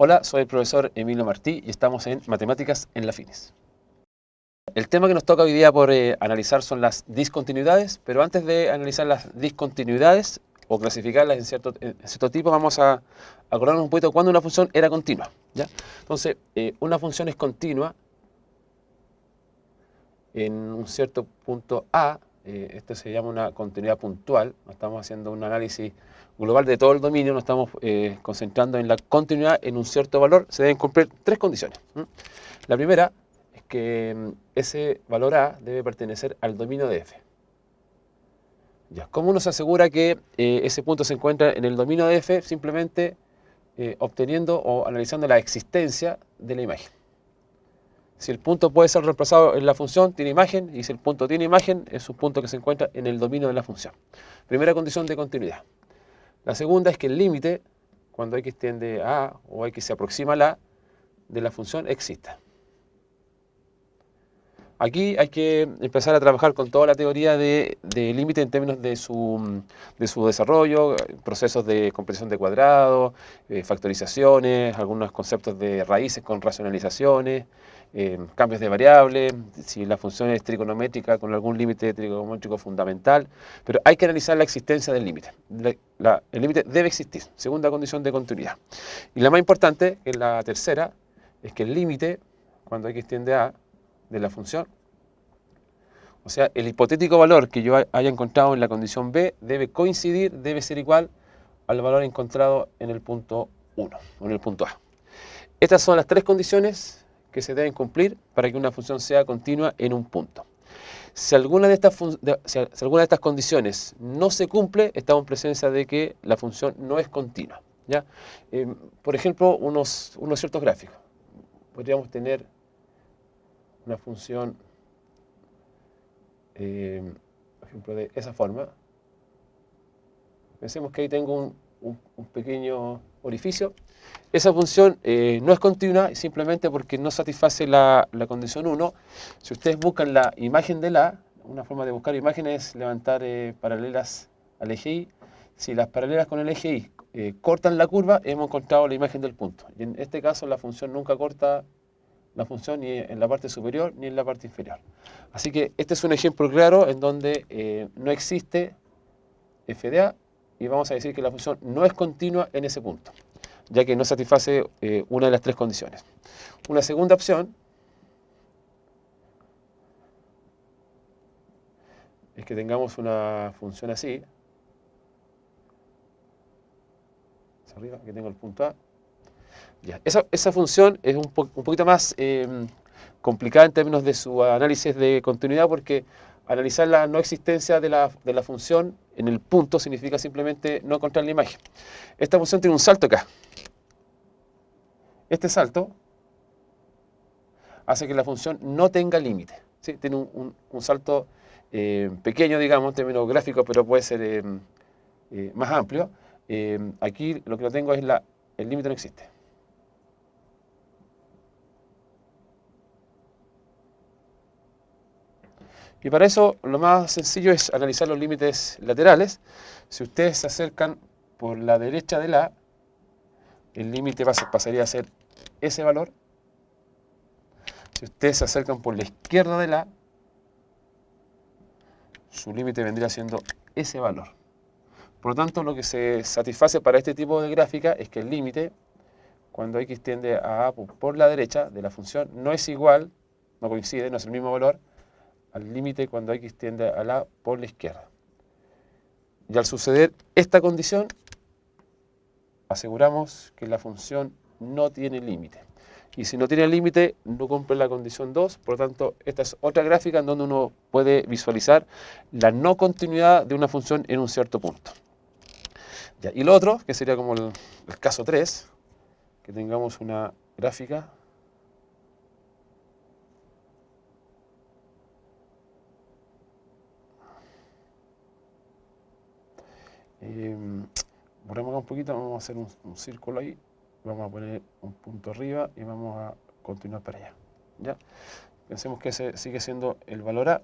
Hola, soy el profesor Emilio Martí y estamos en Matemáticas en la FINES. El tema que nos toca hoy día por analizar son las discontinuidades, pero antes de analizar las discontinuidades o clasificarlas en cierto tipo, vamos a acordarnos un poquito cuando una función era continua, ¿ya? Entonces, una función es continua en un cierto punto A. Esto se llama una continuidad puntual. No estamos haciendo un análisis global de todo el dominio, nos estamos concentrando en la continuidad en un cierto valor. Se deben cumplir tres condiciones. La primera es que ese valor A debe pertenecer al dominio de f. Ya, ¿cómo uno se asegura que ese punto se encuentra en el dominio de f? Simplemente obteniendo o analizando la existencia de la imagen. Si el punto puede ser reemplazado en la función, tiene imagen, y si el punto tiene imagen, es un punto que se encuentra en el dominio de la función. Primera condición de continuidad. La segunda es que el límite, cuando x tiende a A o x se aproxima a la A, de la función exista. Aquí hay que empezar a trabajar con toda la teoría de límite en términos de su desarrollo, procesos de compresión de cuadrados, factorizaciones, algunos conceptos de raíces con racionalizaciones, cambios de variables, si la función es trigonométrica con algún límite trigonométrico fundamental, pero hay que analizar la existencia del límite. El límite debe existir, segunda condición de continuidad. Y la más importante, que es la tercera, es que el límite, cuando x tiende a de la función, o sea, el hipotético valor que yo haya encontrado en la condición B debe coincidir, debe ser igual al valor encontrado en el punto 1 o en el punto A. Estas son las tres condiciones que se deben cumplir para que una función sea continua en un punto. Si alguna de estas condiciones no se cumple, estamos en presencia de que la función no es continua, ¿ya? Por ejemplo, unos ciertos gráficos. Podríamos tener una función, por ejemplo, de esa forma. Pensemos que ahí tengo un pequeño orificio. Esa función no es continua simplemente porque no satisface la condición 1. Si ustedes buscan la imagen de la, una forma de buscar imágenes es levantar paralelas al eje Y. Si las paralelas con el eje Y cortan la curva, hemos encontrado la imagen del punto. Y en este caso la función nunca corta la función ni en la parte superior ni en la parte inferior. Así que este es un ejemplo claro en donde no existe f de a y vamos a decir que la función no es continua en ese punto, ya que no satisface una de las tres condiciones. Una segunda opción es que tengamos una función así, hacia arriba, que tengo el punto A. Ya, esa función es un poquito más complicada en términos de su análisis de continuidad, porque analizar la no existencia de la función en el punto significa simplemente no encontrar la imagen. Esta función tiene un salto acá. Este salto hace que la función no tenga límite, ¿sí? Tiene un salto pequeño, digamos, en términos gráficos, pero puede ser más amplio. Aquí lo que no tengo es el límite no existe. Y para eso lo más sencillo es analizar los límites laterales. Si ustedes se acercan por la derecha de la, el límite pasaría a ser ese valor. Si ustedes se acercan por la izquierda de la, su límite vendría siendo ese valor. Por lo tanto, lo que se satisface para este tipo de gráfica es que el límite, cuando x tiende a por la derecha de la función, no es igual, no coincide, no es el mismo valor, al límite cuando x tiende a la por la izquierda. Y al suceder esta condición, aseguramos que la función no tiene límite. Y si no tiene límite, no cumple la condición 2. Por lo tanto, esta es otra gráfica en donde uno puede visualizar la no continuidad de una función en un cierto punto. Ya, y lo otro, que sería como el caso 3, que tengamos una gráfica borremos acá un poquito, vamos a hacer un círculo ahí, vamos a poner un punto arriba y vamos a continuar para allá. ¿Ya? Pensemos que ese sigue siendo el valor A.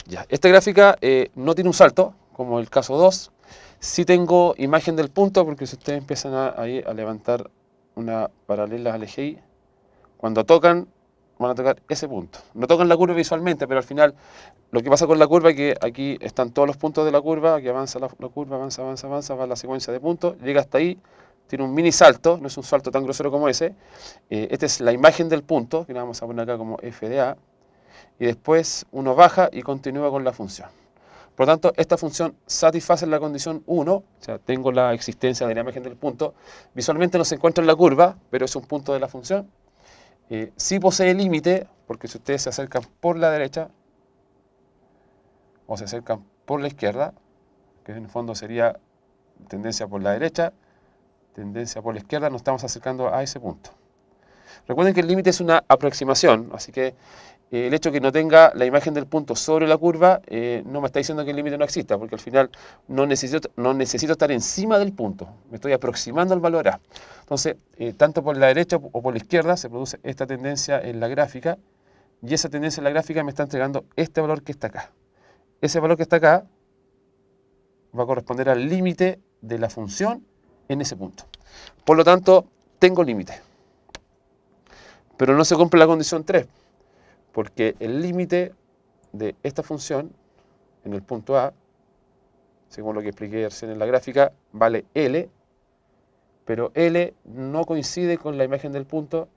Ya, esta gráfica no tiene un salto, como el caso 2. Sí tengo imagen del punto, porque si ustedes empiezan a levantar una paralela al eje Y, cuando tocan, van a tocar ese punto. No tocan la curva visualmente, pero al final lo que pasa con la curva es que aquí están todos los puntos de la curva, aquí avanza la curva, avanza, avanza, avanza, va la secuencia de puntos, llega hasta ahí, tiene un mini salto, no es un salto tan grosero como ese. Esta es la imagen del punto, que la vamos a poner acá como f de a, y después uno baja y continúa con la función. Por lo tanto, esta función satisface la condición 1, o sea, tengo la existencia de la imagen del punto. Visualmente no se encuentra en la curva, pero es un punto de la función. Sí posee límite, porque si ustedes se acercan por la derecha, o se acercan por la izquierda, que en el fondo sería tendencia por la derecha, tendencia por la izquierda, nos estamos acercando a ese punto. Recuerden que el límite es una aproximación, así que el hecho de que no tenga la imagen del punto sobre la curva no me está diciendo que el límite no exista, porque al final no necesito estar encima del punto, me estoy aproximando al valor A. Entonces, tanto por la derecha o por la izquierda se produce esta tendencia en la gráfica, y esa tendencia en la gráfica me está entregando este valor que está acá. Ese valor que está acá va a corresponder al límite de la función en ese punto. Por lo tanto, tengo límite. Pero no se cumple la condición 3, porque el límite de esta función en el punto A, según lo que expliqué recién en la gráfica, vale L, pero L no coincide con la imagen del punto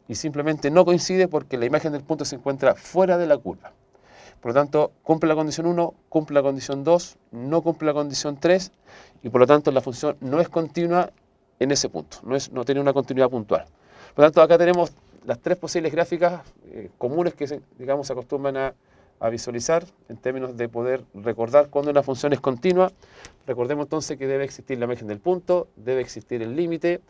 y simplemente no coincide porque la imagen del punto se encuentra fuera de la curva. Por lo tanto, cumple la condición 1, cumple la condición 2, no cumple la condición 3 y por lo tanto la función no es continua en ese punto, no tiene una continuidad puntual. Por lo tanto, acá tenemos las tres posibles gráficas comunes que se acostumbran a visualizar en términos de poder recordar cuando una función es continua. Recordemos entonces que debe existir la imagen del punto, debe existir el límite,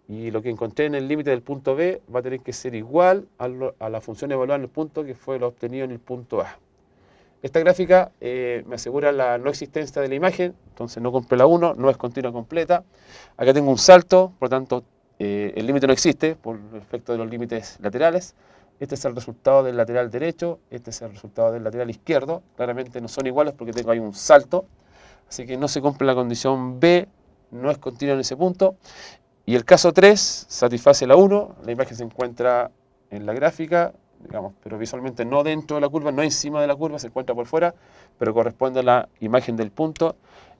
y lo que encontré en el límite del punto B va a tener que ser igual a la función evaluada en el punto que fue lo obtenido en el punto A. Esta gráfica me asegura la no existencia de la imagen, entonces no cumple la 1, no es continua completa. Acá tengo un salto, por lo tanto el límite no existe por el efecto de los límites laterales. Este es el resultado del lateral derecho, este es el resultado del lateral izquierdo. Claramente no son iguales porque tengo ahí un salto, así que no se cumple la condición B, no es continua en ese punto. Y el caso 3 satisface la 1, la imagen se encuentra en la gráfica, pero visualmente no dentro de la curva, no encima de la curva, se encuentra por fuera, pero corresponde a la imagen del punto.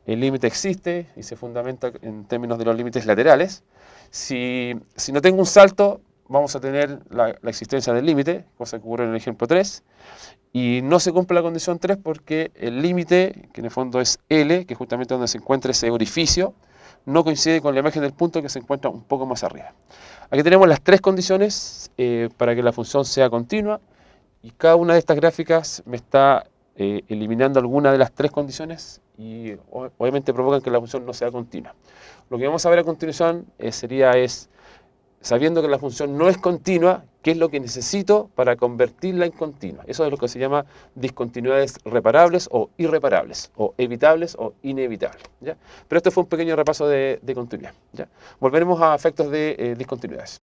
El límite existe y se fundamenta en términos de los límites laterales. Si no tengo un salto, vamos a tener la existencia del límite, cosa que ocurre en el ejemplo 3, y no se cumple la condición 3 porque el límite, que en el fondo es L, que es justamente donde se encuentra ese orificio, no coincide con la imagen del punto que se encuentra un poco más arriba. Aquí tenemos las tres condiciones para que la función sea continua y cada una de estas gráficas me está eliminando alguna de las tres condiciones y obviamente provocan que la función no sea continua. Lo que vamos a ver a continuación sabiendo que la función no es continua, ¿qué es lo que necesito para convertirla en continua? Eso es lo que se llama discontinuidades reparables o irreparables, o evitables o inevitables, ¿ya? Pero este fue un pequeño repaso de continuidad, ¿ya? Volveremos a efectos de discontinuidades.